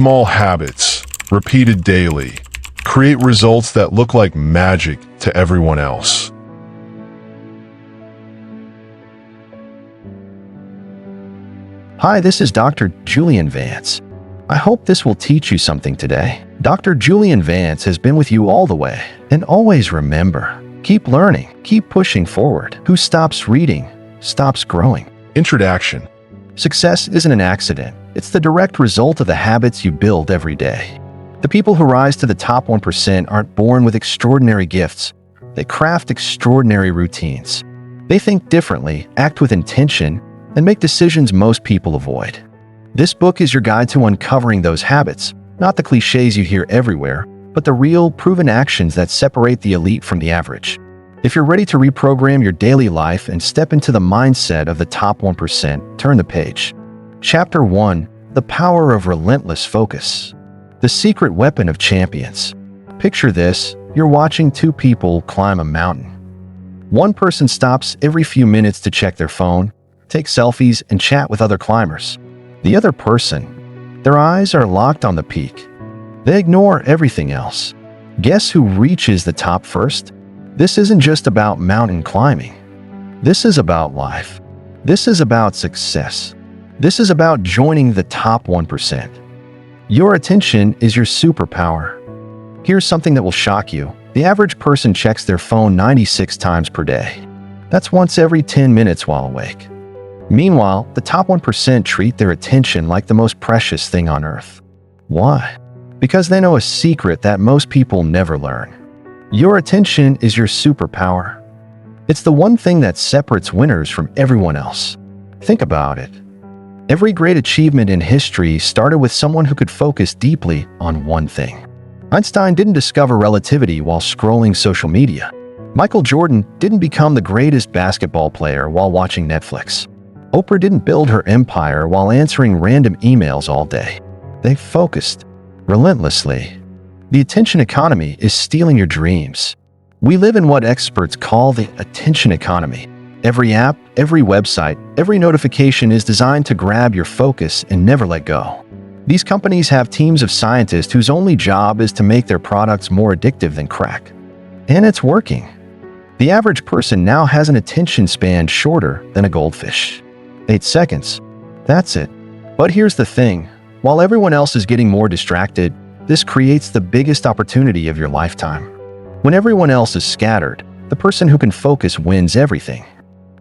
small habits, repeated daily, create results that look like magic to everyone else. Hi, this is Dr. Julian Vance. I hope this will teach you something today. Dr. Julian Vance has been with you all the way. And always remember, keep learning, keep pushing forward. Who stops reading, stops growing. Introduction. Success isn't an accident. It's the direct result of the habits you build every day. The people who rise to the top 1% aren't born with extraordinary gifts. They craft extraordinary routines. They think differently, act with intention, and make decisions most people avoid. This book is your guide to uncovering those habits, not the cliches you hear everywhere, but the real, proven actions that separate the elite from the average. If you're ready to reprogram your daily life and step into the mindset of the top 1%, turn the page. Chapter 1: The Power of Relentless Focus. The Secret Weapon of Champions. Picture this: you're watching two people climb a mountain. One person stops every few minutes to check their phone, take selfies, and chat with other climbers. The other person, their eyes are locked on the peak. They ignore everything else. Guess who reaches the top first? This isn't just about mountain climbing. This is about life. This is about success. This is about joining the top 1%. Your attention is your superpower. Here's something that will shock you. The average person checks their phone 96 times per day. That's once every 10 minutes while awake. Meanwhile, the top 1% treat their attention like the most precious thing on earth. Why? Because they know a secret that most people never learn. Your attention is your superpower. It's the one thing that separates winners from everyone else. Think about it. Every great achievement in history started with someone who could focus deeply on one thing. Einstein didn't discover relativity while scrolling social media. Michael Jordan didn't become the greatest basketball player while watching Netflix. Oprah didn't build her empire while answering random emails all day. They focused relentlessly. The attention economy is stealing your dreams. We live in what experts call the attention economy. Every app, every website, every notification is designed to grab your focus and never let go. These companies have teams of scientists whose only job is to make their products more addictive than crack. And it's working. The average person now has an attention span shorter than a goldfish. 8 seconds. That's it. But here's the thing. While everyone else is getting more distracted, this creates the biggest opportunity of your lifetime. When everyone else is scattered, the person who can focus wins everything.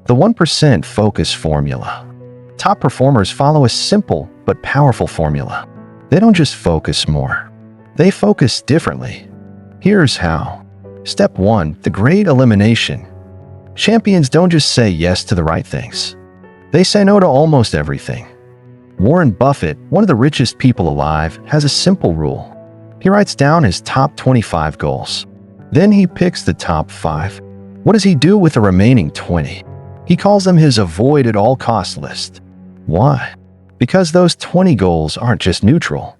The 1% focus formula. Top performers follow a simple but powerful formula. They don't just focus more. They focus differently. Here's how. Step 1: the great elimination. Champions don't just say yes to the right things. They say no to almost everything. Warren Buffett, one of the richest people alive, has a simple rule. He writes down his top 25 goals. Then he picks the top 5. What does he do with the remaining 20? He calls them his avoid at all costs list. Why? Because those 20 goals aren't just neutral.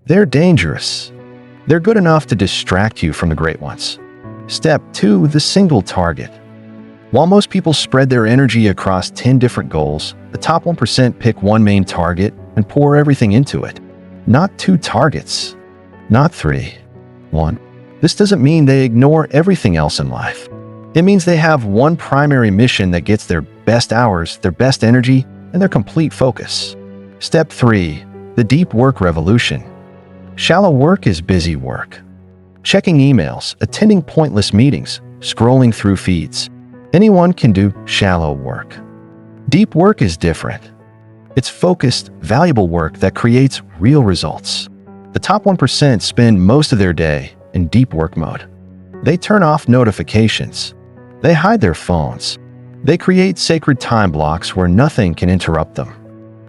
They're dangerous. They're good enough to distract you from the great ones. Step 2: the single target. While most people spread their energy across 10 different goals, the top 1% pick one main target and pour everything into it. Not 2 targets. Not 3. 1. This doesn't mean they ignore everything else in life. It means they have one primary mission that gets their best hours, their best energy, and their complete focus. Step 3: the deep work revolution. Shallow work is busy work. Checking emails, attending pointless meetings, scrolling through feeds. Anyone can do shallow work. Deep work is different. It's focused, valuable work that creates real results. The top 1% spend most of their day in deep work mode. They turn off notifications. They hide their phones. They create sacred time blocks where nothing can interrupt them.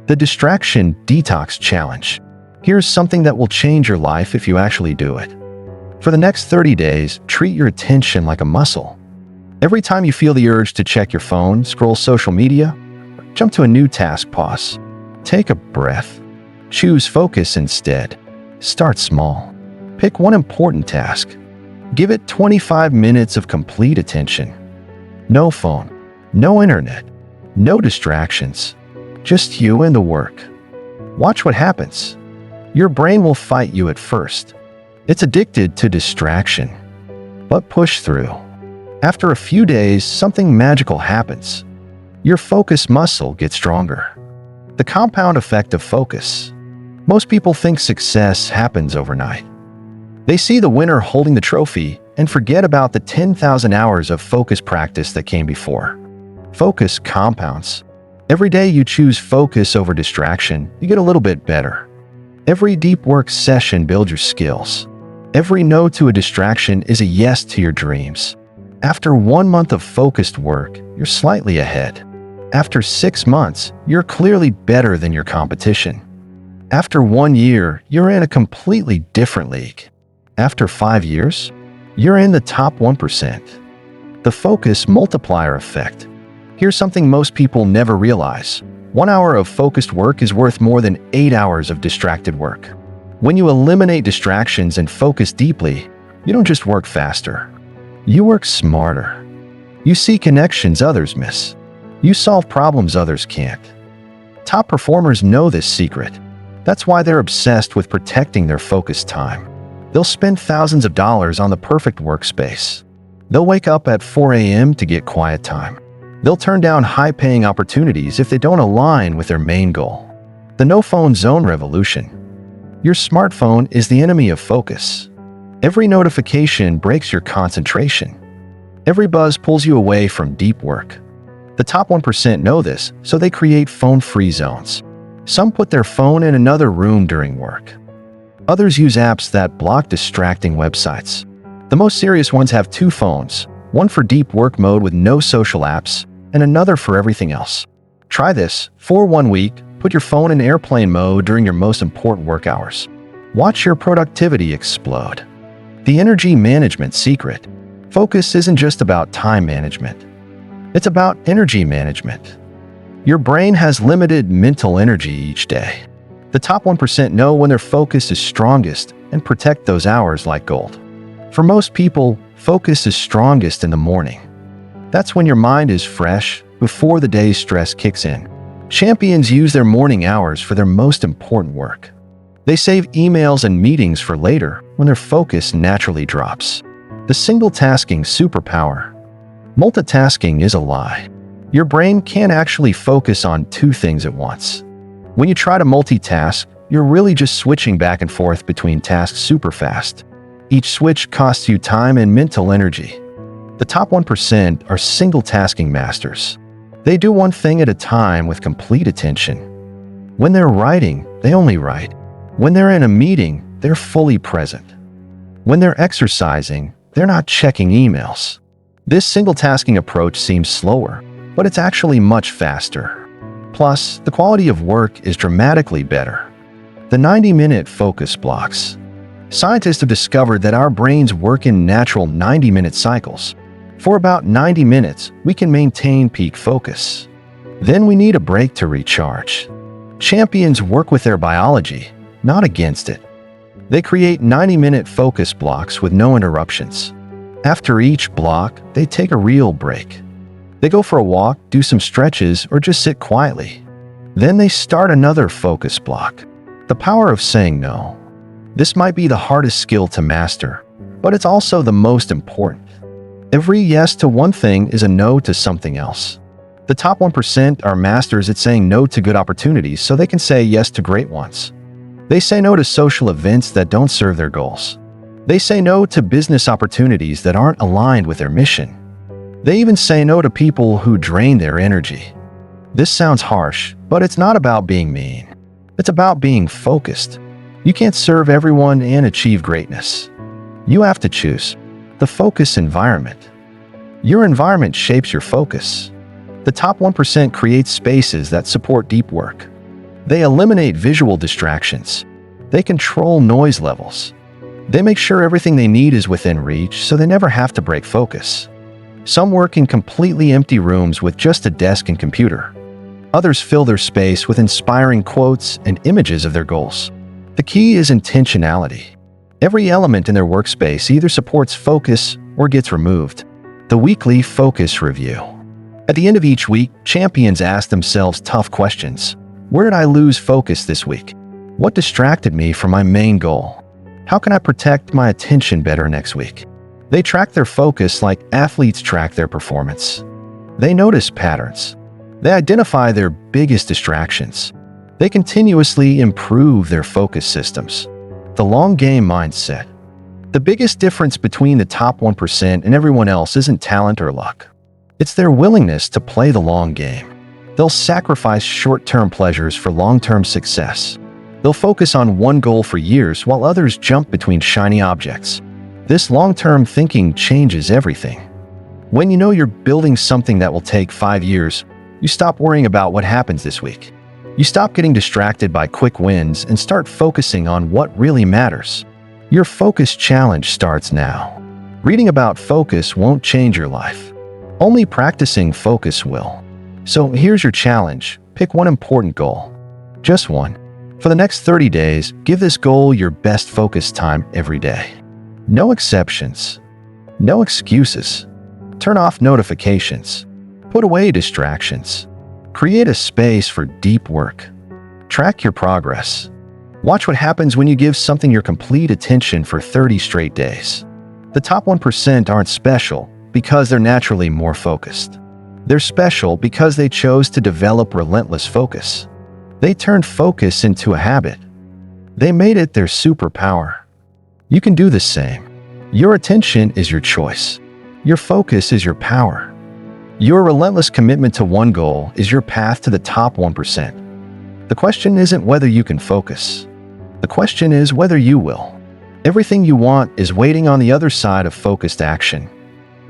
The Distraction Detox Challenge. Here's something that will change your life if you actually do it. For the next 30 days, treat your attention like a muscle. Every time you feel the urge to check your phone, scroll social media, or jump to a new task, pause. Take a breath. Choose focus instead. Start small. Pick one important task. Give it 25 minutes of complete attention. No phone, no internet, no distractions. Just you and the work. Watch what happens. Your brain will fight you at first. It's addicted to distraction. But push through. After a few days, something magical happens. Your focus muscle gets stronger. The compound effect of focus. Most people think success happens overnight. They see the winner holding the trophy and forget about the 10,000 hours of focus practice that came before. Focus compounds. Every day you choose focus over distraction, you get a little bit better. Every deep work session builds your skills. Every no to a distraction is a yes to your dreams. After 1 month of focused work, you're slightly ahead. After 6 months, you're clearly better than your competition. After 1 year, you're in a completely different league. After 5 years, you're in the top 1%. The focus multiplier effect. Here's something most people never realize. 1 hour of focused work is worth more than 8 hours of distracted work. When you eliminate distractions and focus deeply, you don't just work faster. You work smarter. You see connections others miss. You solve problems others can't. Top performers know this secret. That's why they're obsessed with protecting their focus time. They'll spend thousands of dollars on the perfect workspace. They'll wake up at 4 a.m. to get quiet time. They'll turn down high-paying opportunities if they don't align with their main goal. The no-phone zone revolution. Your smartphone is the enemy of focus. Every notification breaks your concentration. Every buzz pulls you away from deep work. The top 1% know this, so they create phone-free zones. Some put their phone in another room during work. Others use apps that block distracting websites. The most serious ones have 2 phones, one for deep work mode with no social apps, and another for everything else. Try this. For 1 week, put your phone in airplane mode during your most important work hours. Watch your productivity explode. The energy management secret. Focus isn't just about time management. It's about energy management. Your brain has limited mental energy each day. The top 1% know when their focus is strongest and protect those hours like gold. For most people, focus is strongest in the morning. That's when your mind is fresh, before the day's stress kicks in. Champions use their morning hours for their most important work. They save emails and meetings for later when their focus naturally drops. The single-tasking superpower. Multitasking is a lie. Your brain can't actually focus on 2 things at once. When you try to multitask, you're really just switching back and forth between tasks super fast. Each switch costs you time and mental energy. The top 1% are single-tasking masters. They do one thing at a time with complete attention. When they're writing, they only write. When they're in a meeting, they're fully present. When they're exercising, they're not checking emails. This single-tasking approach seems slower, but it's actually much faster. Plus, the quality of work is dramatically better. The 90-minute focus blocks. Scientists have discovered that our brains work in natural 90-minute cycles. For about 90 minutes, we can maintain peak focus. Then we need a break to recharge. Champions work with their biology, not against it. They create 90-minute focus blocks with no interruptions. After each block, they take a real break. They go for a walk, do some stretches, or just sit quietly. Then they start another focus block. The power of saying no. This might be the hardest skill to master, but it's also the most important. Every yes to one thing is a no to something else. The top 1% are masters at saying no to good opportunities so they can say yes to great ones. They say no to social events that don't serve their goals. They say no to business opportunities that aren't aligned with their mission. They even say no to people who drain their energy. This sounds harsh, but it's not about being mean. It's about being focused. You can't serve everyone and achieve greatness. You have to choose. The focus environment. Your environment shapes your focus. The top 1% create spaces that support deep work. They eliminate visual distractions. They control noise levels. They make sure everything they need is within reach so they never have to break focus. Some work in completely empty rooms with just a desk and computer. Others fill their space with inspiring quotes and images of their goals. The key is intentionality. Every element in their workspace either supports focus or gets removed. The weekly focus review. At the end of each week, champions ask themselves tough questions. Where did I lose focus this week? What distracted me from my main goal? How can I protect my attention better next week? They track their focus like athletes track their performance. They notice patterns. They identify their biggest distractions. They continuously improve their focus systems. The long game mindset. The biggest difference between the top 1% and everyone else isn't talent or luck. It's their willingness to play the long game. They'll sacrifice short-term pleasures for long-term success. They'll focus on one goal for years while others jump between shiny objects. This long-term thinking changes everything. When you know you're building something that will take 5 years, you stop worrying about what happens this week. You stop getting distracted by quick wins and start focusing on what really matters. Your focus challenge starts now. Reading about focus won't change your life. Only practicing focus will. So here's your challenge. Pick one important goal. Just one. For the next 30 days, give this goal your best focus time every day. No exceptions. No excuses. Turn off notifications. Put away distractions. Create a space for deep work. Track your progress. Watch what happens when you give something your complete attention for 30 straight days. The top 1% aren't special because they're naturally more focused. They're special because they chose to develop relentless focus. They turned focus into a habit. They made it their superpower. You can do the same. Your attention is your choice. Your focus is your power. Your relentless commitment to one goal is your path to the top 1%. The question isn't whether you can focus. The question is whether you will. Everything you want is waiting on the other side of focused action.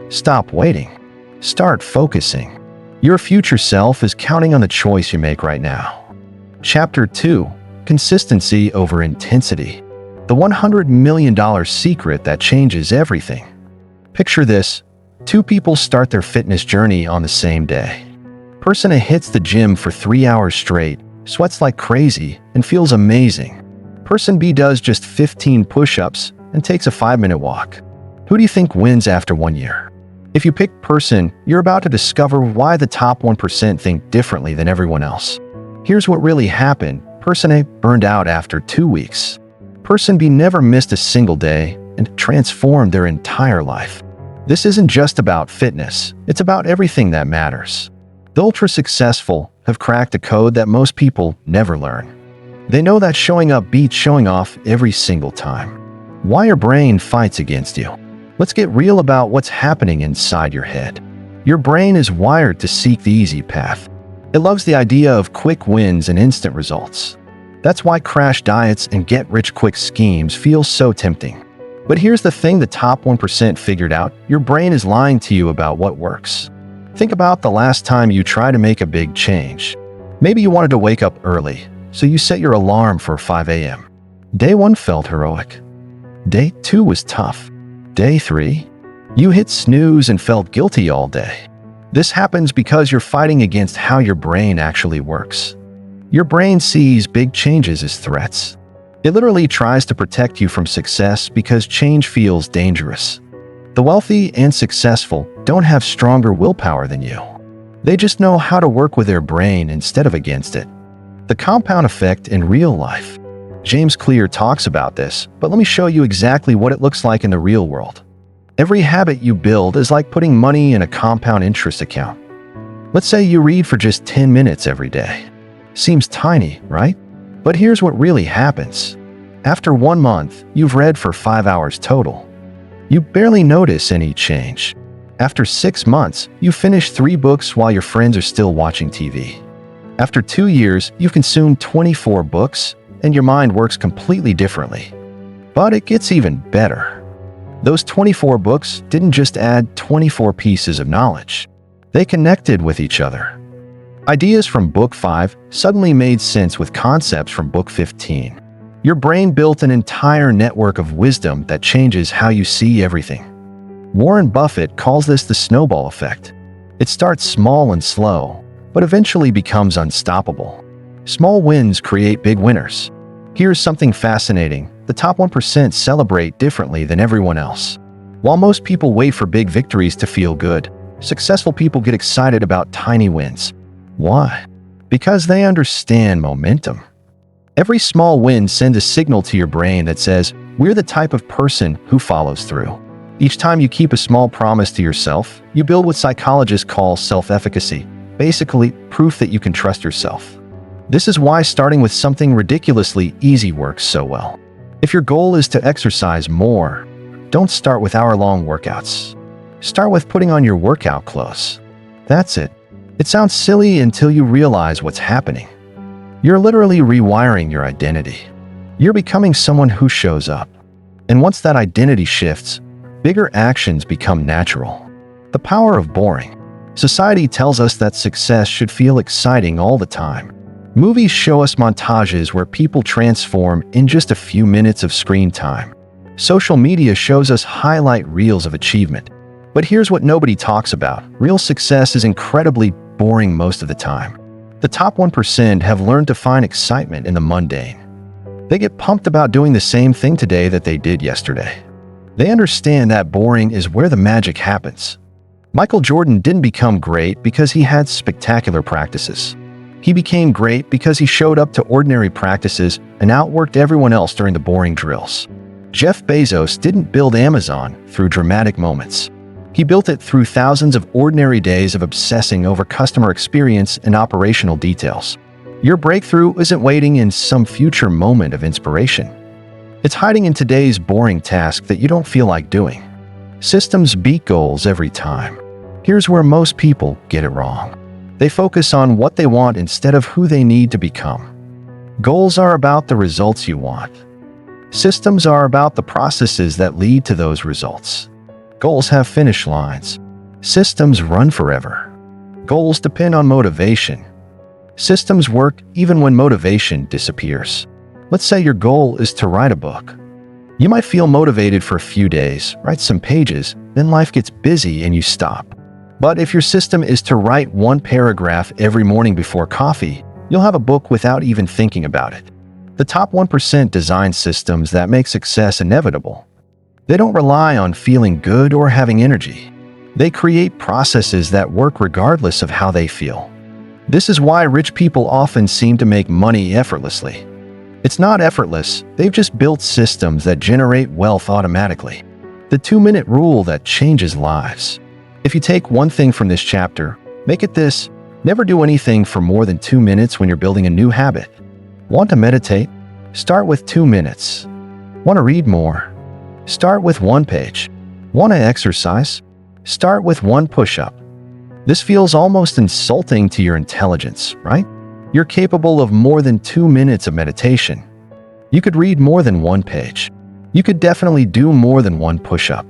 Stop waiting. Start focusing. Your future self is counting on the choice you make right now. Chapter 2. Consistency over intensity. The $100 million secret that changes everything. Picture this. 2 people start their fitness journey on the same day. Person A hits the gym for 3 hours straight, sweats like crazy, and feels amazing. Person B does just 15 push-ups and takes a 5-minute walk. Who do you think wins after 1 year? If you pick person, you're about to discover why the top 1% think differently than everyone else. Here's what really happened. Person A burned out after 2 weeks. Person B never missed a single day and transformed their entire life. This isn't just about fitness, it's about everything that matters. The ultra-successful have cracked a code that most people never learn. They know that showing up beats showing off every single time. Why your brain fights against you. Let's get real about what's happening inside your head. Your brain is wired to seek the easy path. It loves the idea of quick wins and instant results. That's why crash diets and get-rich-quick schemes feel so tempting. But here's the thing the top 1% figured out. Your brain is lying to you about what works. Think about the last time you tried to make a big change. Maybe you wanted to wake up early, so you set your alarm for 5 a.m. Day 1 felt heroic. Day 2 was tough. Day 3, you hit snooze and felt guilty all day. This happens because you're fighting against how your brain actually works. Your brain sees big changes as threats. It literally tries to protect you from success because change feels dangerous. The wealthy and successful don't have stronger willpower than you. They just know how to work with their brain instead of against it. The compound effect in real life. James Clear talks about this, but let me show you exactly what it looks like in the real world. Every habit you build is like putting money in a compound interest account. Let's say you read for just 10 minutes every day. Seems tiny, right? But here's what really happens. After 1 month, you've read for 5 hours total. You barely notice any change. After 6 months, you finish 3 books while your friends are still watching TV. After 2 years, you've consumed 24 books, and your mind works completely differently. But it gets even better. Those 24 books didn't just add 24 pieces of knowledge. They connected with each other. Ideas from book 5 suddenly made sense with concepts from book 15. Your brain built an entire network of wisdom that changes how you see everything. Warren Buffett calls this the snowball effect. It starts small and slow, but eventually becomes unstoppable. Small wins create big winners. Here's something fascinating. The top 1% celebrate differently than everyone else. While most people wait for big victories to feel good, successful people get excited about tiny wins. Why? Because they understand momentum. Every small win sends a signal to your brain that says, we're the type of person who follows through. Each time you keep a small promise to yourself, you build what psychologists call self-efficacy, basically proof that you can trust yourself. This is why starting with something ridiculously easy works so well. If your goal is to exercise more, don't start with hour-long workouts. Start with putting on your workout clothes. That's it. It sounds silly until you realize what's happening. You're literally rewiring your identity. You're becoming someone who shows up. And once that identity shifts, bigger actions become natural. The power of boring. Society tells us that success should feel exciting all the time. Movies show us montages where people transform in just a few minutes of screen time. Social media shows us highlight reels of achievement. But here's what nobody talks about. Real success is incredibly boring most of the time. The top 1% have learned to find excitement in the mundane. They get pumped about doing the same thing today that they did yesterday. They understand that boring is where the magic happens. Michael Jordan didn't become great because he had spectacular practices. He became great because he showed up to ordinary practices and outworked everyone else during the boring drills. Jeff Bezos didn't build Amazon through dramatic moments. He built it through thousands of ordinary days of obsessing over customer experience and operational details. Your breakthrough isn't waiting in some future moment of inspiration. It's hiding in today's boring task that you don't feel like doing. Systems beat goals every time. Here's where most people get it wrong. They focus on what they want instead of who they need to become. Goals are about the results you want. Systems are about the processes that lead to those results. Goals have finish lines. Systems run forever. Goals depend on motivation. Systems work even when motivation disappears. Let's say your goal is to write a book. You might feel motivated for a few days, write some pages, then life gets busy and you stop. But if your system is to write one paragraph every morning before coffee, you'll have a book without even thinking about it. The top 1% design systems that make success inevitable. They don't rely on feeling good or having energy. They create processes that work regardless of how they feel. This is why rich people often seem to make money effortlessly. It's not effortless, they've just built systems that generate wealth automatically. The 2-minute rule that changes lives. If you take one thing from this chapter, make it this: never do anything for more than 2 minutes when you're building a new habit. Want to meditate? Start with 2 minutes. Want to read more? Start with 1 page. Want to exercise? Start with 1 push-up. This feels almost insulting to your intelligence, right? You're capable of more than 2 minutes of meditation. You could read more than 1 page. You could definitely do more than 1 push-up.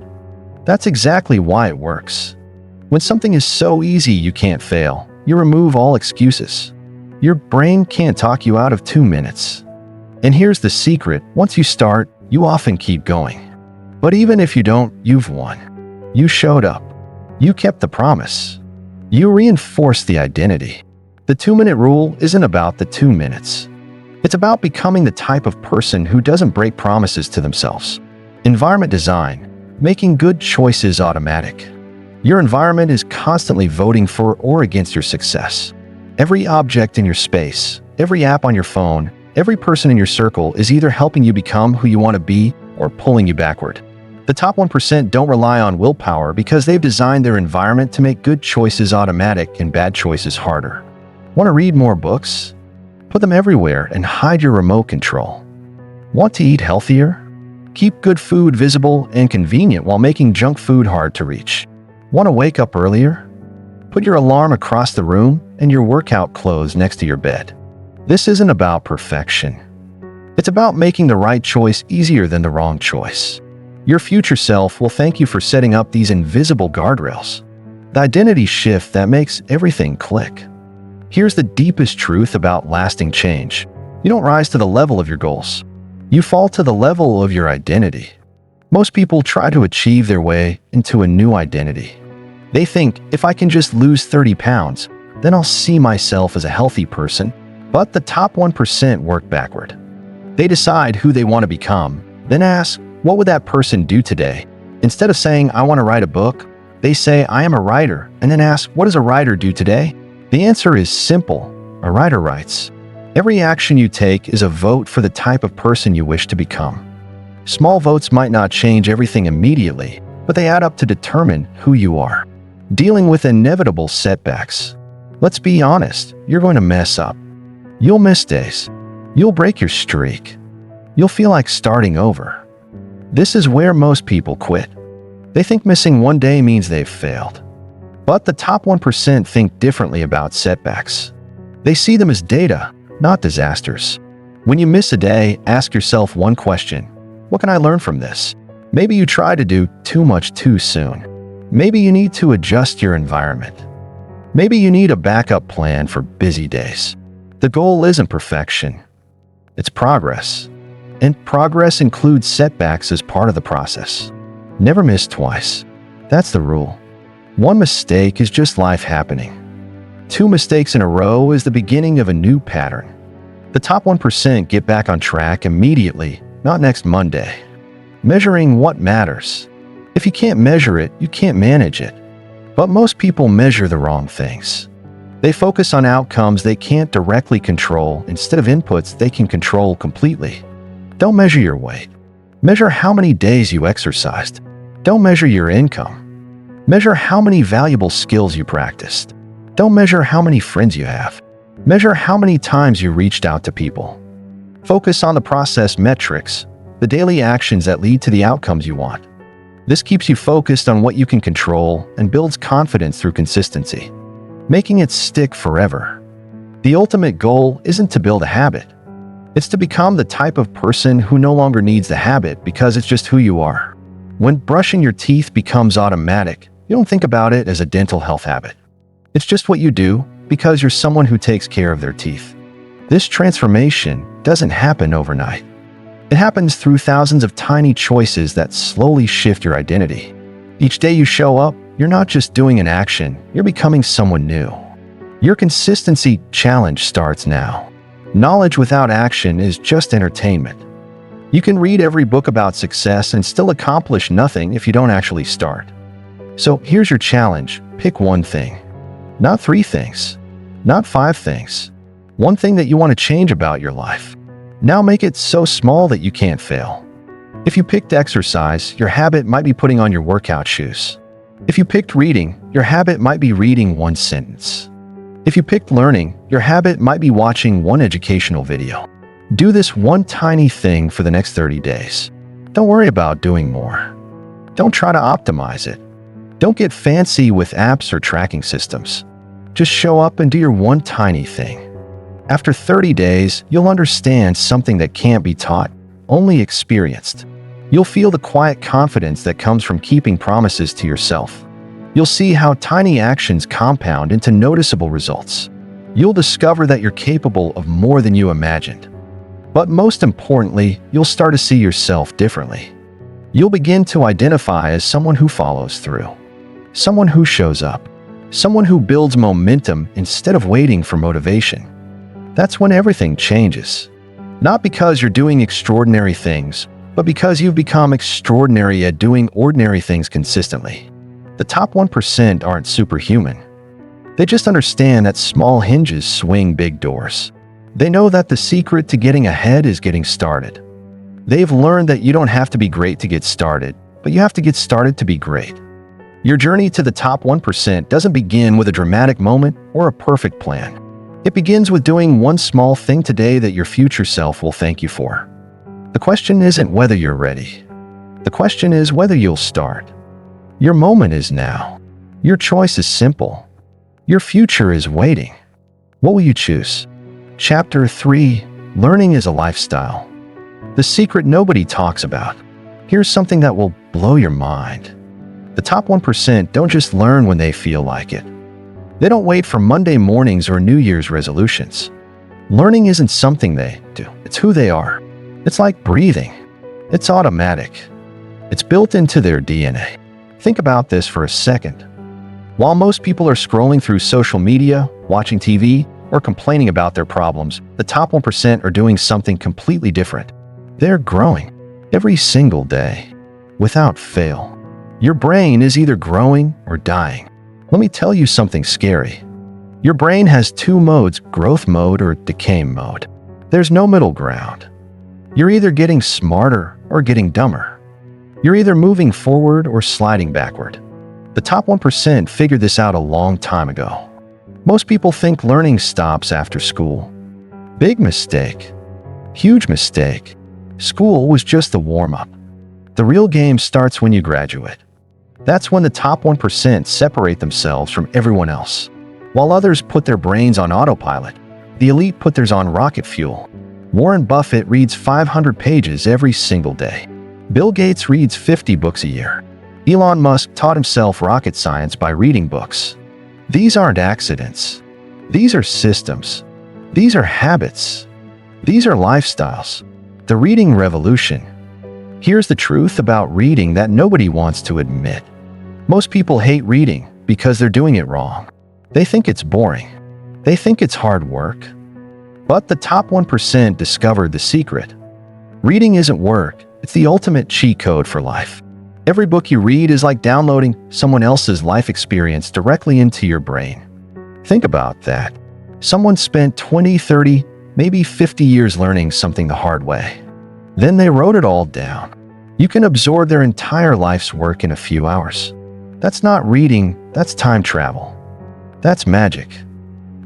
That's exactly why it works. When something is so easy you can't fail, you remove all excuses. Your brain can't talk you out of 2 minutes. And here's the secret: once you start, you often keep going. But even if you don't, you've won. You showed up. You kept the promise. You reinforced the identity. The 2-minute rule isn't about the 2 minutes. It's about becoming the type of person who doesn't break promises to themselves. Environment design, making good choices automatic. Your environment is constantly voting for or against your success. Every object in your space, every app on your phone, every person in your circle is either helping you become who you want to be or pulling you backward. The top 1% don't rely on willpower because they've designed their environment to make good choices automatic and bad choices harder. Want to read more books? Put them everywhere and hide your remote control. Want to eat healthier? Keep good food visible and convenient while making junk food hard to reach. Want to wake up earlier? Put your alarm across the room and your workout clothes next to your bed. This isn't about perfection. It's about making the right choice easier than the wrong choice. Your future self will thank you for setting up these invisible guardrails. The identity shift that makes everything click. Here's the deepest truth about lasting change. You don't rise to the level of your goals. You fall to the level of your identity. Most people try to achieve their way into a new identity. They think, if I can just lose 30 pounds, then I'll see myself as a healthy person. But the top 1% work backward. They decide who they want to become, then ask, what would that person do today? Instead of saying, I want to write a book, they say, I am a writer, and then ask, what does a writer do today? The answer is simple. A writer writes. Every action you take is a vote for the type of person you wish to become. Small votes might not change everything immediately, but they add up to determine who you are. Dealing with inevitable setbacks. Let's be honest, you're going to mess up. You'll miss days. You'll break your streak. You'll feel like starting over. This is where most people quit. They think missing one day means they've failed. But the top 1% think differently about setbacks. They see them as data, not disasters. When you miss a day, ask yourself one question. What can I learn from this? Maybe you try to do too much too soon. Maybe you need to adjust your environment. Maybe you need a backup plan for busy days. The goal isn't perfection. It's progress. And progress includes setbacks as part of the process. Never miss twice. That's the rule. One mistake is just life happening. 2 mistakes in a row is the beginning of a new pattern. The top 1% get back on track immediately, not next Monday. Measuring what matters. If you can't measure it, you can't manage it. But most people measure the wrong things. They focus on outcomes they can't directly control instead of inputs they can control completely. Don't measure your weight. Measure how many days you exercised. Don't measure your income. Measure how many valuable skills you practiced. Don't measure how many friends you have. Measure how many times you reached out to people. Focus on the process metrics, the daily actions that lead to the outcomes you want. This keeps you focused on what you can control and builds confidence through consistency, making it stick forever. The ultimate goal isn't to build a habit. It's to become the type of person who no longer needs the habit because it's just who you are. When brushing your teeth becomes automatic, you don't think about it as a dental health habit. It's just what you do because you're someone who takes care of their teeth. This transformation doesn't happen overnight. It happens through thousands of tiny choices that slowly shift your identity. Each day you show up, you're not just doing an action, you're becoming someone new. Your consistency challenge starts now. Knowledge without action is just entertainment. You can read every book about success and still accomplish nothing if you don't actually start. So here's your challenge. Pick one thing. Not 3 things. Not 5 things. One thing that you want to change about your life. Now make it so small that you can't fail. If you picked exercise, your habit might be putting on your workout shoes. If you picked reading, your habit might be reading 1 sentence. If you picked learning, your habit might be watching 1 educational video. Do this one tiny thing for the next 30 days. Don't worry about doing more. Don't try to optimize it. Don't get fancy with apps or tracking systems. Just show up and do your one tiny thing. After 30 days, you'll understand something that can't be taught, only experienced. You'll feel the quiet confidence that comes from keeping promises to yourself. You'll see how tiny actions compound into noticeable results. You'll discover that you're capable of more than you imagined. But most importantly, you'll start to see yourself differently. You'll begin to identify as someone who follows through, someone who shows up, someone who builds momentum instead of waiting for motivation. That's when everything changes. Not because you're doing extraordinary things, but because you've become extraordinary at doing ordinary things consistently. The top 1% aren't superhuman. They just understand that small hinges swing big doors. They know that the secret to getting ahead is getting started. They've learned that you don't have to be great to get started, but you have to get started to be great. Your journey to the top 1% doesn't begin with a dramatic moment or a perfect plan. It begins with doing one small thing today that your future self will thank you for. The question isn't whether you're ready. The question is whether you'll start. Your moment is now. Your choice is simple. Your future is waiting. What will you choose? Chapter 3: Learning is a Lifestyle. The secret nobody talks about. Here's something that will blow your mind. The top 1% don't just learn when they feel like it. They don't wait for Monday mornings or New Year's resolutions. Learning isn't something they do. It's who they are. It's like breathing. It's automatic. It's built into their DNA. Think about this for a second. While most people are scrolling through social media, watching TV, or complaining about their problems, the top 1% are doing something completely different. They're growing every single day, without fail. Your brain is either growing or dying. Let me tell you something scary. Your brain has two modes, growth mode or decay mode. There's no middle ground. You're either getting smarter or getting dumber. You're either moving forward or sliding backward. The top 1% figured this out a long time ago. Most people think learning stops after school. Big mistake. Huge mistake. School was just the warm-up. The real game starts when you graduate. That's when the top 1% separate themselves from everyone else. While others put their brains on autopilot, the elite put theirs on rocket fuel. Warren Buffett reads 500 pages every single day. Bill Gates reads 50 books a year. Elon Musk taught himself rocket science by reading books. These aren't accidents. These are systems. These are habits. These are lifestyles. The reading revolution. Here's the truth about reading that nobody wants to admit. Most people hate reading because they're doing it wrong. They think it's boring. They think it's hard work. But the top 1% discovered the secret. Reading isn't work. It's the ultimate cheat code for life. Every book you read is like downloading someone else's life experience directly into your brain. Think about that. Someone spent 20, 30, maybe 50 years learning something the hard way. Then they wrote it all down. You can absorb their entire life's work in a few hours. That's not reading, that's time travel. That's magic.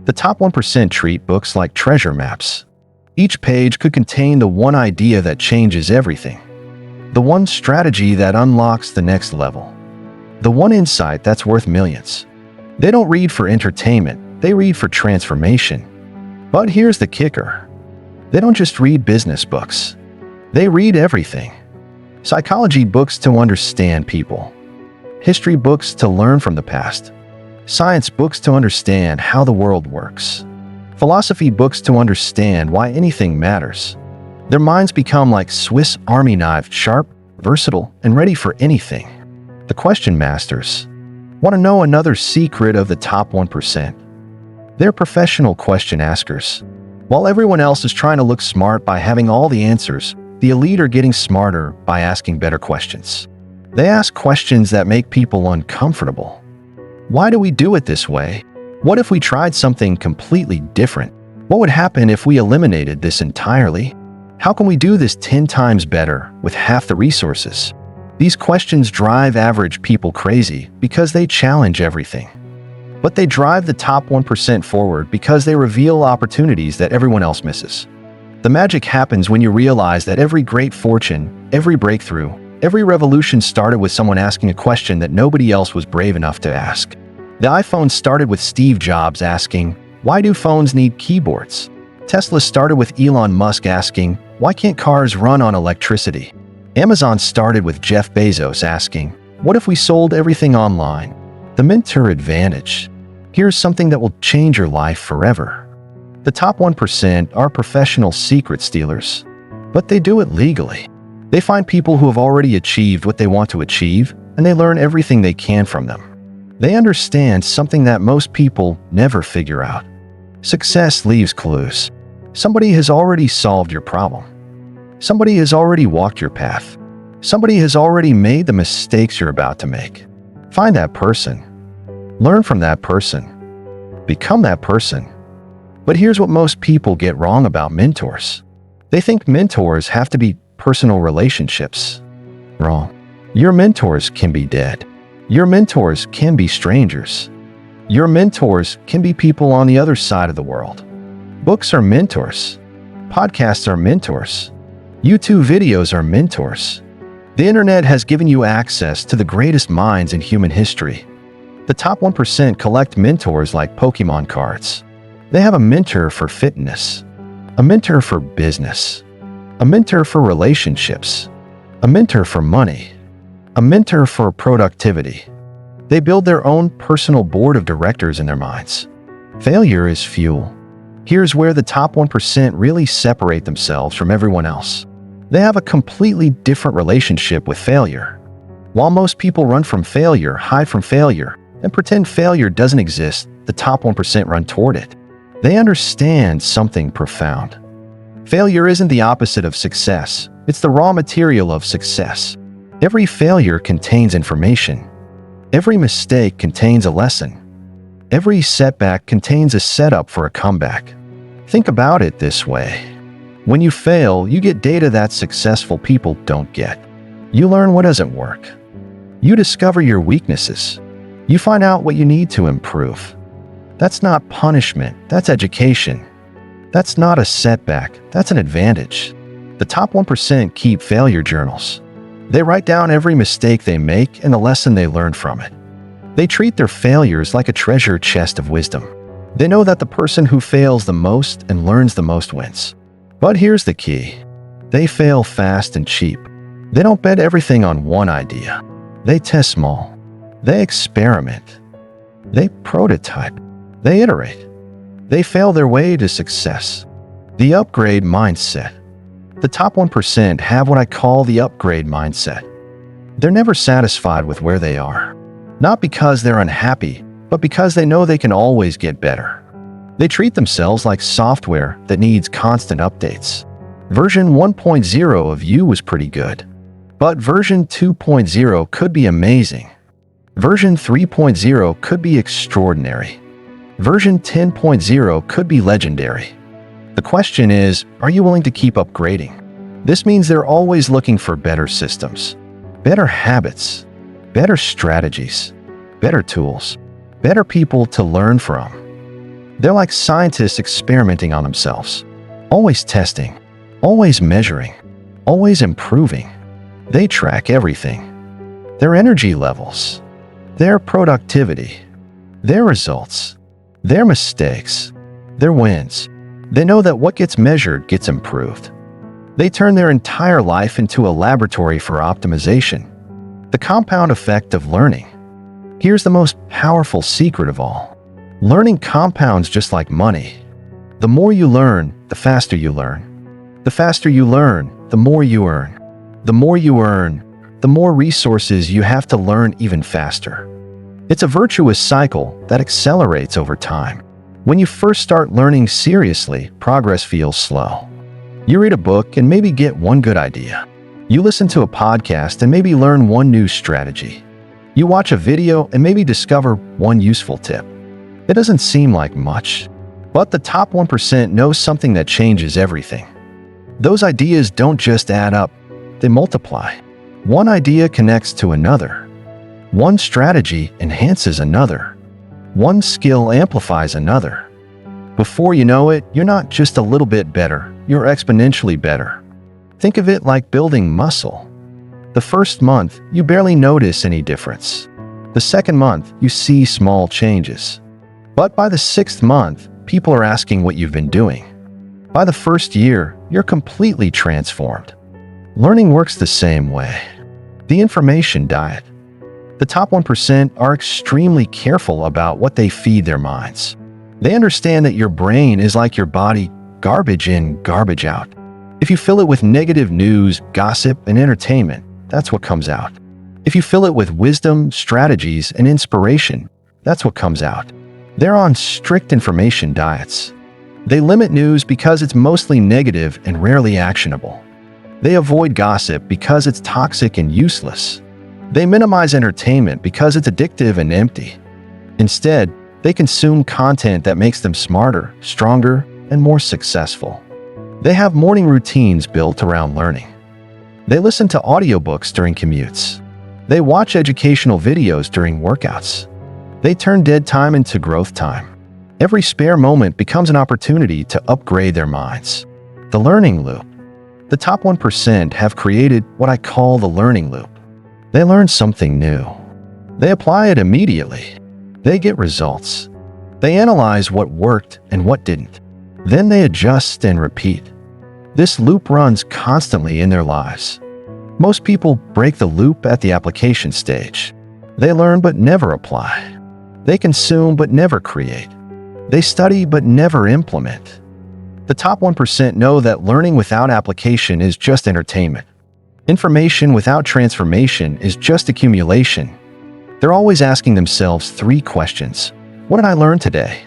The top 1% treat books like treasure maps. Each page could contain the one idea that changes everything. The one strategy that unlocks the next level. The one insight that's worth millions. They don't read for entertainment, they read for transformation. But here's the kicker. They don't just read business books. They read everything. Psychology books to understand people. History books to learn from the past. Science books to understand how the world works. Philosophy books to understand why anything matters. Their minds become like Swiss Army knives, sharp, versatile, and ready for anything. The question masters. Want to know another secret of the top 1%? They're professional question askers. While everyone else is trying to look smart by having all the answers, the elite are getting smarter by asking better questions. They ask questions that make people uncomfortable. Why do we do it this way? What if we tried something completely different? What would happen if we eliminated this entirely? How can we do this 10 times better with half the resources? These questions drive average people crazy because they challenge everything. But they drive the top 1% forward because they reveal opportunities that everyone else misses. The magic happens when you realize that every great fortune, every breakthrough, every revolution started with someone asking a question that nobody else was brave enough to ask. The iPhone started with Steve Jobs asking, "Why do phones need keyboards?" Tesla started with Elon Musk asking, "Why can't cars run on electricity?" Amazon started with Jeff Bezos asking, "What if we sold everything online?" The mentor advantage. Here's something that will change your life forever. The top 1% are professional secret stealers, but they do it legally. They find people who have already achieved what they want to achieve, and they learn everything they can from them. They understand something that most people never figure out. Success leaves clues. Somebody has already solved your problem. Somebody has already walked your path. Somebody has already made the mistakes you're about to make. Find that person. Learn from that person. Become that person. But here's what most people get wrong about mentors. They think mentors have to be personal relationships. Wrong. Your mentors can be dead. Your mentors can be strangers. Your mentors can be people on the other side of the world. Books are mentors. Podcasts are mentors. YouTube videos are mentors. The internet has given you access to the greatest minds in human history. The top 1% collect mentors like Pokemon cards. They have a mentor for fitness, a mentor for business, a mentor for relationships, a mentor for money, a mentor for productivity. They build their own personal board of directors in their minds. Failure is fuel. Here's where the top 1% really separate themselves from everyone else. They have a completely different relationship with failure. While most people run from failure, hide from failure, and pretend failure doesn't exist, the top 1% run toward it. They understand something profound. Failure isn't the opposite of success. It's the raw material of success. Every failure contains information. Every mistake contains a lesson. Every setback contains a setup for a comeback. Think about it this way. When you fail, you get data that successful people don't get. You learn what doesn't work. You discover your weaknesses. You find out what you need to improve. That's not punishment, that's education. That's not a setback, that's an advantage. The top 1% keep failure journals. They write down every mistake they make and the lesson they learn from it. They treat their failures like a treasure chest of wisdom. They know that the person who fails the most and learns the most wins. But here's the key. They fail fast and cheap. They don't bet everything on one idea. They test small. They experiment. They prototype. They iterate. They fail their way to success. The upgrade mindset. The top 1% have what I call the upgrade mindset. They're never satisfied with where they are. Not because they're unhappy, but because they know they can always get better. They treat themselves like software that needs constant updates. Version 1.0 of you was pretty good, but version 2.0 could be amazing. Version 3.0 could be extraordinary. Version 10.0 could be legendary. The question is, are you willing to keep upgrading? This means they're always looking for better systems, better habits, better strategies, better tools, better people to learn from. They're like scientists experimenting on themselves, always testing, always measuring, always improving. They track everything: their energy levels, their productivity, their results, their mistakes, their wins. They know that what gets measured gets improved. They turn their entire life into a laboratory for optimization. The compound effect of learning. Here's the most powerful secret of all. Learning compounds just like money. The more you learn, the faster you learn. The faster you learn, the more you earn. The more you earn, the more resources you have to learn even faster. It's a virtuous cycle that accelerates over time. When you first start learning seriously, progress feels slow. You read a book and maybe get one good idea. You listen to a podcast and maybe learn one new strategy. You watch a video and maybe discover one useful tip. It doesn't seem like much, but the top 1% knows something that changes everything. Those ideas don't just add up, they multiply. One idea connects to another. One strategy enhances another. One skill amplifies another. Before you know it, you're not just a little bit better, you're exponentially better. Think of it like building muscle. The first month, you barely notice any difference. The second month, you see small changes. But by the 6th month, people are asking what you've been doing. By the first year, you're completely transformed. Learning works the same way. The information diet. The top 1% are extremely careful about what they feed their minds. They understand that your brain is like your body, garbage in, garbage out. If you fill it with negative news, gossip, and entertainment, that's what comes out. If you fill it with wisdom, strategies, and inspiration, that's what comes out. They're on strict information diets. They limit news because it's mostly negative and rarely actionable. They avoid gossip because it's toxic and useless. They minimize entertainment because it's addictive and empty. Instead, they consume content that makes them smarter, stronger, and more successful. They have morning routines built around learning. They listen to audiobooks during commutes. They watch educational videos during workouts. They turn dead time into growth time. Every spare moment becomes an opportunity to upgrade their minds. The learning loop. The top 1% have created what I call the learning loop. They learn something new. They apply it immediately. They get results. They analyze what worked and what didn't. Then they adjust and repeat. This loop runs constantly in their lives. Most people break the loop at the application stage. They learn but never apply. They consume but never create. They study but never implement. The top 1% know that learning without application is just entertainment. Information without transformation is just accumulation. They're always asking themselves 3 questions. What did I learn today?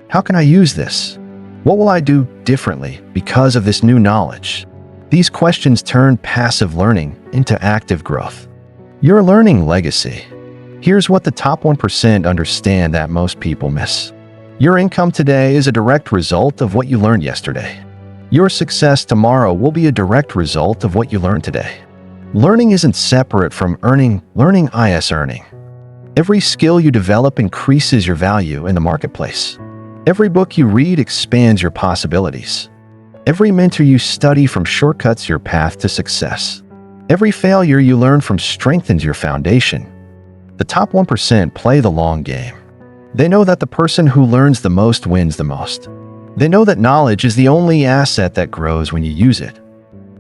How can I use this? What will I do differently because of this new knowledge? These questions turn passive learning into active growth. Your learning legacy. Here's what the top 1% understand that most people miss. Your income today is a direct result of what you learned yesterday. Your success tomorrow will be a direct result of what you learned today. Learning isn't separate from earning, learning is earning. Every skill you develop increases your value in the marketplace. Every book you read expands your possibilities. Every mentor you study from shortcuts your path to success. Every failure you learn from strengthens your foundation. The top 1% play the long game. They know that the person who learns the most wins the most. They know that knowledge is the only asset that grows when you use it.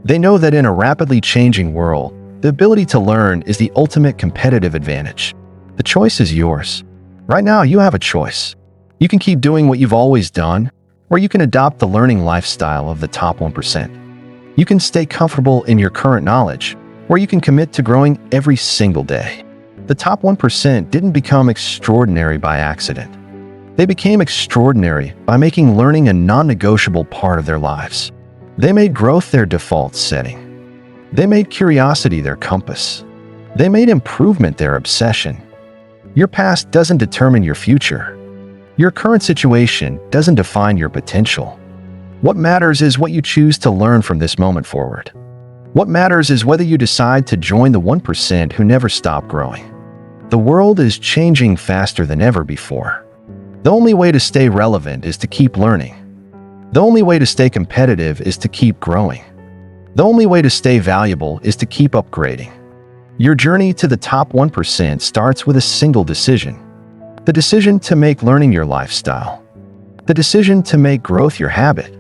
They know that in a rapidly changing world, the ability to learn is the ultimate competitive advantage. The choice is yours. Right now, you have a choice. You can keep doing what you've always done, or you can adopt the learning lifestyle of the top 1%. You can stay comfortable in your current knowledge, or you can commit to growing every single day. The top 1% didn't become extraordinary by accident. They became extraordinary by making learning a non-negotiable part of their lives. They made growth their default setting. They made curiosity their compass. They made improvement their obsession. Your past doesn't determine your future. Your current situation doesn't define your potential. What matters is what you choose to learn from this moment forward. What matters is whether you decide to join the 1% who never stop growing. The world is changing faster than ever before. The only way to stay relevant is to keep learning. The only way to stay competitive is to keep growing. The only way to stay valuable is to keep upgrading. Your journey to the top 1% starts with a single decision. The decision to make learning your lifestyle. The decision to make growth your habit.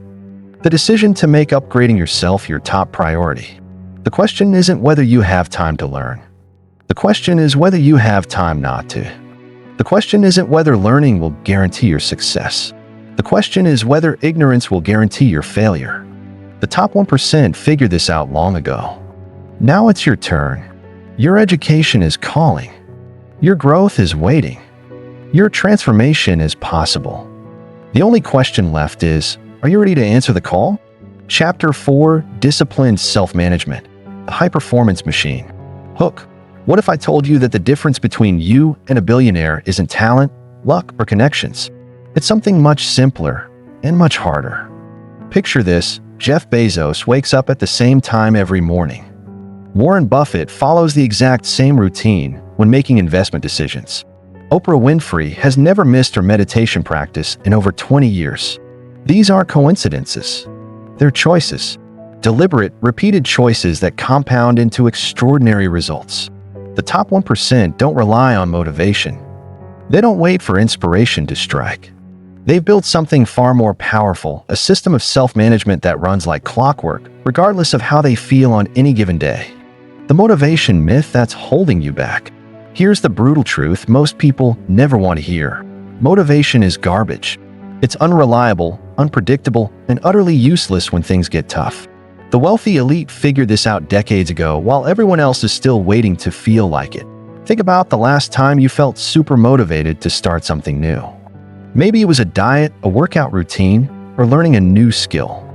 The decision to make upgrading yourself your top priority. The question isn't whether you have time to learn. The question is whether you have time not to. The question isn't whether learning will guarantee your success. The question is whether ignorance will guarantee your failure. The top 1% figured this out long ago. Now it's your turn. Your education is calling. Your growth is waiting. Your transformation is possible. The only question left is, are you ready to answer the call? Chapter 4, Disciplined Self-Management, a High-Performance Machine. Hook. What if I told you that the difference between you and a billionaire isn't talent, luck, or connections? It's something much simpler and much harder. Picture this: Jeff Bezos wakes up at the same time every morning. Warren Buffett follows the exact same routine when making investment decisions. Oprah Winfrey has never missed her meditation practice in over 20 years. These aren't coincidences. They're choices. Deliberate, repeated choices that compound into extraordinary results. The top 1% don't rely on motivation. They don't wait for inspiration to strike. They've built something far more powerful, a system of self-management that runs like clockwork, regardless of how they feel on any given day. The motivation myth that's holding you back. Here's the brutal truth most people never want to hear. Motivation is garbage. It's unreliable, unpredictable, and utterly useless when things get tough. The wealthy elite figured this out decades ago while everyone else is still waiting to feel like it. Think about the last time you felt super motivated to start something new. Maybe it was a diet, a workout routine, or learning a new skill.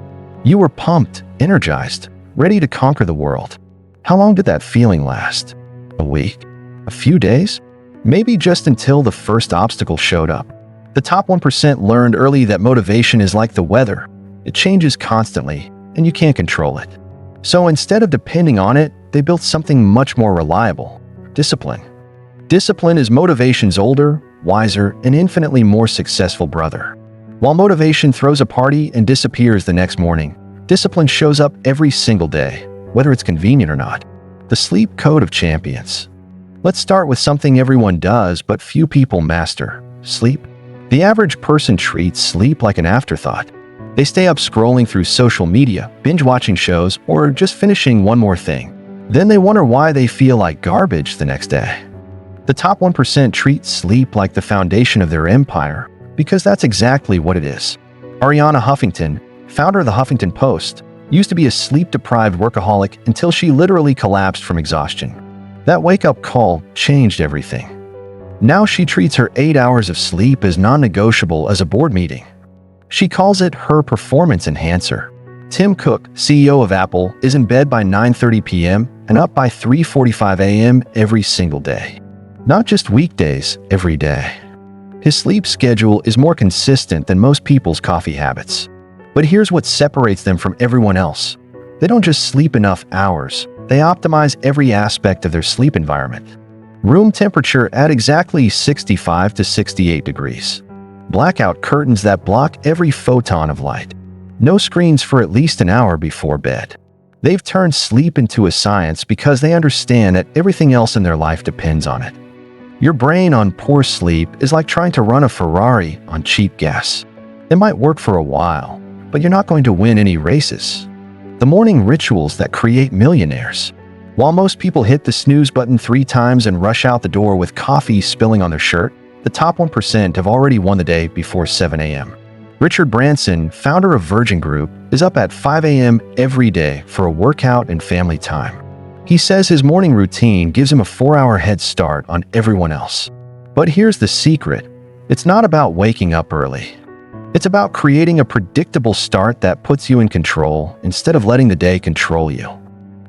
You were pumped, energized, ready to conquer the world. How long did that feeling last? A week? A few days? Maybe just until the first obstacle showed up. The top 1% learned early that motivation is like the weather. It changes constantly, and you can't control it. So instead of depending on it, they built something much more reliable: discipline. Discipline is motivation's older, wiser, and infinitely more successful brother. While motivation throws a party and disappears the next morning, discipline shows up every single day, whether it's convenient or not. The sleep code of champions. Let's start with something everyone does but few people master: sleep. The average person treats sleep like an afterthought. They stay up scrolling through social media, binge-watching shows, or just finishing one more thing. Then they wonder why they feel like garbage the next day. The top 1% treat sleep like the foundation of their empire, because that's exactly what it is. Arianna Huffington, founder of the Huffington Post, used to be a sleep-deprived workaholic until she literally collapsed from exhaustion. That wake-up call changed everything. Now she treats her 8 hours of sleep as non-negotiable as a board meeting. She calls it her performance enhancer. Tim Cook, CEO of Apple, is in bed by 9:30 p.m. and up by 3:45 a.m. every single day. Not just weekdays, every day. His sleep schedule is more consistent than most people's coffee habits. But here's what separates them from everyone else. They don't just sleep enough hours, they optimize every aspect of their sleep environment. Room temperature at exactly 65 to 68 degrees. Blackout curtains that block every photon of light. No screens for at least an hour before bed. They've turned sleep into a science because they understand that everything else in their life depends on it. Your brain on poor sleep is like trying to run a Ferrari on cheap gas. It might work for a while, but you're not going to win any races. The morning rituals that create millionaires. While most people hit the snooze button 3 times and rush out the door with coffee spilling on their shirt, the top 1% have already won the day before 7 a.m. Richard Branson, founder of Virgin Group, is up at 5 a.m. every day for a workout and family time. He says his morning routine gives him a 4-hour head start on everyone else. But here's the secret. It's not about waking up early. It's about creating a predictable start that puts you in control instead of letting the day control you.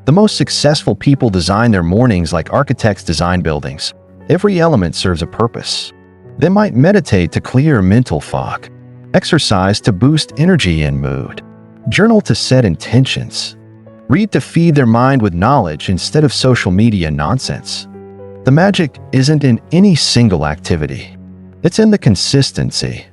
The most successful people design their mornings like architects design buildings. Every element serves a purpose. They might meditate to clear mental fog, exercise to boost energy and mood, journal to set intentions, read to feed their mind with knowledge instead of social media nonsense. The magic isn't in any single activity. It's in the consistency.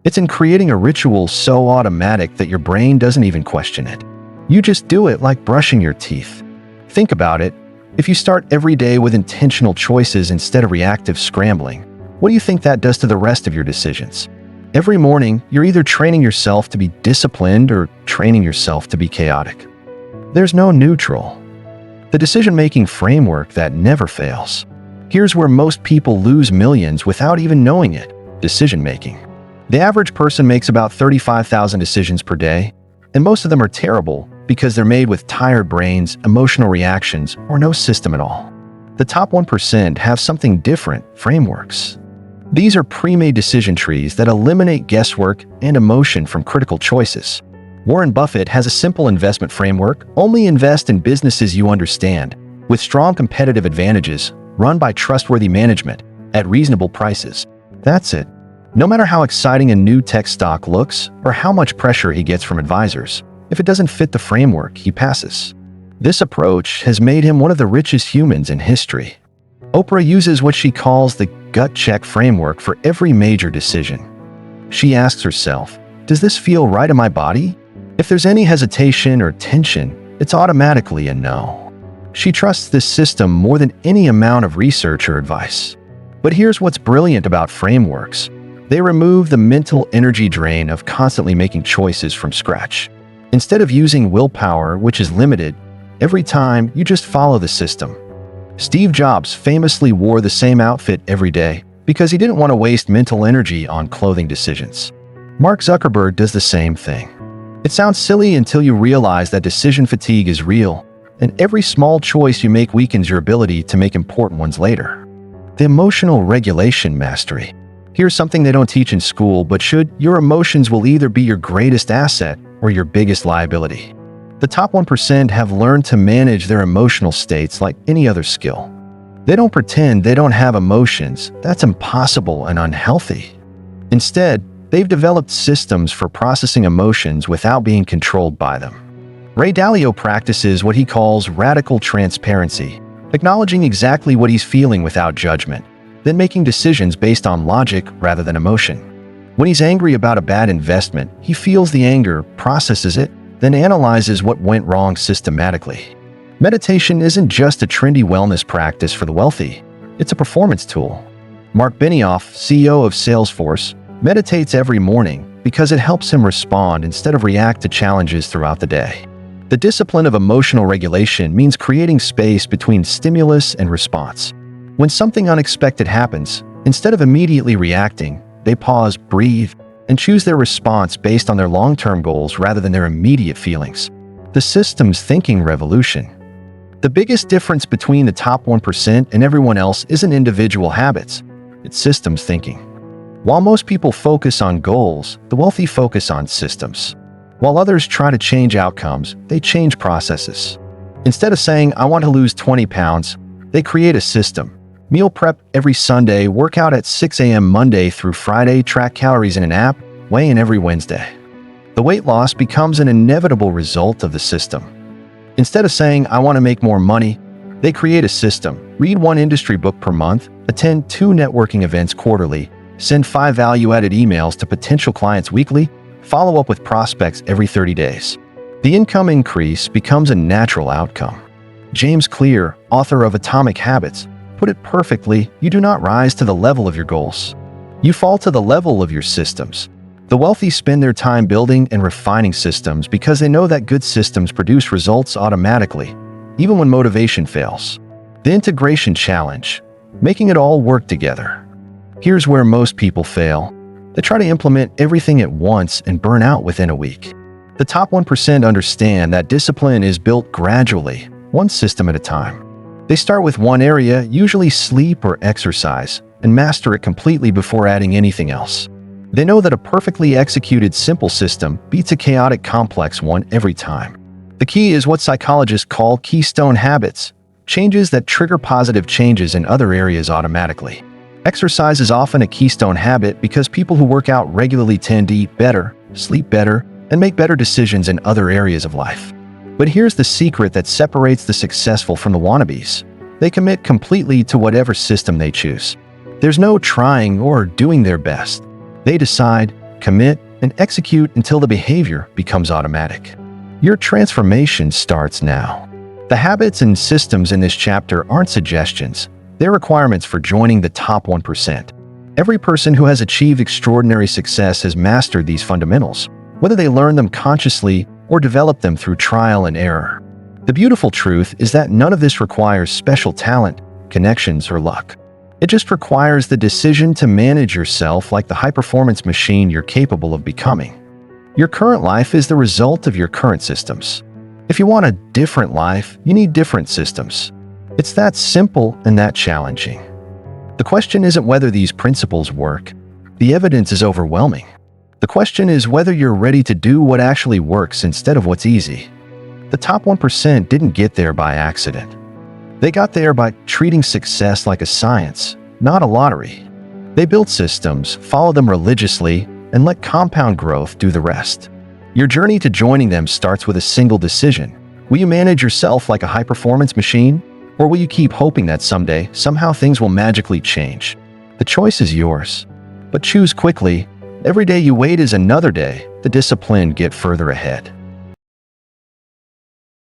It's in creating a ritual so automatic that your brain doesn't even question it. You just do it like brushing your teeth. Think about it. If you start every day with intentional choices instead of reactive scrambling, what do you think that does to the rest of your decisions? Every morning, you're either training yourself to be disciplined or training yourself to be chaotic. There's no neutral. The decision-making framework that never fails. Here's where most people lose millions without even knowing it: decision-making. The average person makes about 35,000 decisions per day, and most of them are terrible because they're made with tired brains, emotional reactions, or no system at all. The top 1% have something different: frameworks. These are pre-made decision trees that eliminate guesswork and emotion from critical choices. Warren Buffett has a simple investment framework: only invest in businesses you understand, with strong competitive advantages, run by trustworthy management, at reasonable prices. That's it. No matter how exciting a new tech stock looks or how much pressure he gets from advisors, if it doesn't fit the framework, he passes. This approach has made him one of the richest humans in history. Oprah uses what she calls the gut check framework for every major decision. She asks herself, does this feel right in my body? If there's any hesitation or tension, it's automatically a no. She trusts this system more than any amount of research or advice. But here's what's brilliant about frameworks. They remove the mental energy drain of constantly making choices from scratch. Instead of using willpower, which is limited, every time you just follow the system. Steve Jobs famously wore the same outfit every day because he didn't want to waste mental energy on clothing decisions. Mark Zuckerberg does the same thing. It sounds silly until you realize that decision fatigue is real, and every small choice you make weakens your ability to make important ones later. The emotional regulation mastery. Here's something they don't teach in school, but should: your emotions will either be your greatest asset or your biggest liability. The top 1% have learned to manage their emotional states like any other skill. They don't pretend they don't have emotions. That's impossible and unhealthy. Instead, they've developed systems for processing emotions without being controlled by them. Ray Dalio practices what he calls radical transparency, acknowledging exactly what he's feeling without judgment, then making decisions based on logic rather than emotion. When he's angry about a bad investment, he feels the anger, processes it, then analyzes what went wrong systematically. Meditation isn't just a trendy wellness practice for the wealthy. It's a performance tool. Mark Benioff, CEO of Salesforce, meditates every morning because it helps him respond instead of react to challenges throughout the day. The discipline of emotional regulation means creating space between stimulus and response. When something unexpected happens, instead of immediately reacting, they pause, breathe, and choose their response based on their long-term goals rather than their immediate feelings. The systems thinking revolution. The biggest difference between the top 1% and everyone else isn't individual habits, it's systems thinking. While most people focus on goals, the wealthy focus on systems. While others try to change outcomes, they change processes. Instead of saying, I want to lose 20 pounds, they create a system. Meal prep every Sunday, work out at 6 a.m. Monday through Friday, track calories in an app, weigh in every Wednesday. The weight loss becomes an inevitable result of the system. Instead of saying, I want to make more money, they create a system, read one industry book per month, attend 2 networking events quarterly, send 5 value-added emails to potential clients weekly, follow up with prospects every 30 days. The income increase becomes a natural outcome. James Clear, author of Atomic Habits, put it perfectly: you do not rise to the level of your goals. You fall to the level of your systems. The wealthy spend their time building and refining systems because they know that good systems produce results automatically, even when motivation fails. The integration challenge: making it all work together. Here's where most people fail. They try to implement everything at once and burn out within a week. The top 1% understand that discipline is built gradually, one system at a time. They start with one area, usually sleep or exercise, and master it completely before adding anything else. They know that a perfectly executed simple system beats a chaotic complex one every time. The key is what psychologists call keystone habits, changes that trigger positive changes in other areas automatically. Exercise is often a keystone habit because people who work out regularly tend to eat better, sleep better, and make better decisions in other areas of life. But here's the secret that separates the successful from the wannabes. They commit completely to whatever system they choose. There's no trying or doing their best. They decide, commit, and execute until the behavior becomes automatic. Your transformation starts now. The habits and systems in this chapter aren't suggestions. They're requirements for joining the top 1%. Every person who has achieved extraordinary success has mastered these fundamentals, whether they learn them consciously or develop them through trial and error. The beautiful truth is that none of this requires special talent, connections, or luck. It just requires the decision to manage yourself like the high-performance machine you're capable of becoming. Your current life is the result of your current systems. If you want a different life, you need different systems. It's that simple and that challenging. The question isn't whether these principles work. The evidence is overwhelming. The question is whether you're ready to do what actually works instead of what's easy. The top 1% didn't get there by accident. They got there by treating success like a science, not a lottery. They built systems, followed them religiously, and let compound growth do the rest. Your journey to joining them starts with a single decision. Will you manage yourself like a high-performance machine? Or will you keep hoping that someday, somehow things will magically change? The choice is yours. But choose quickly. Every day you wait is another day. The disciplined get further ahead.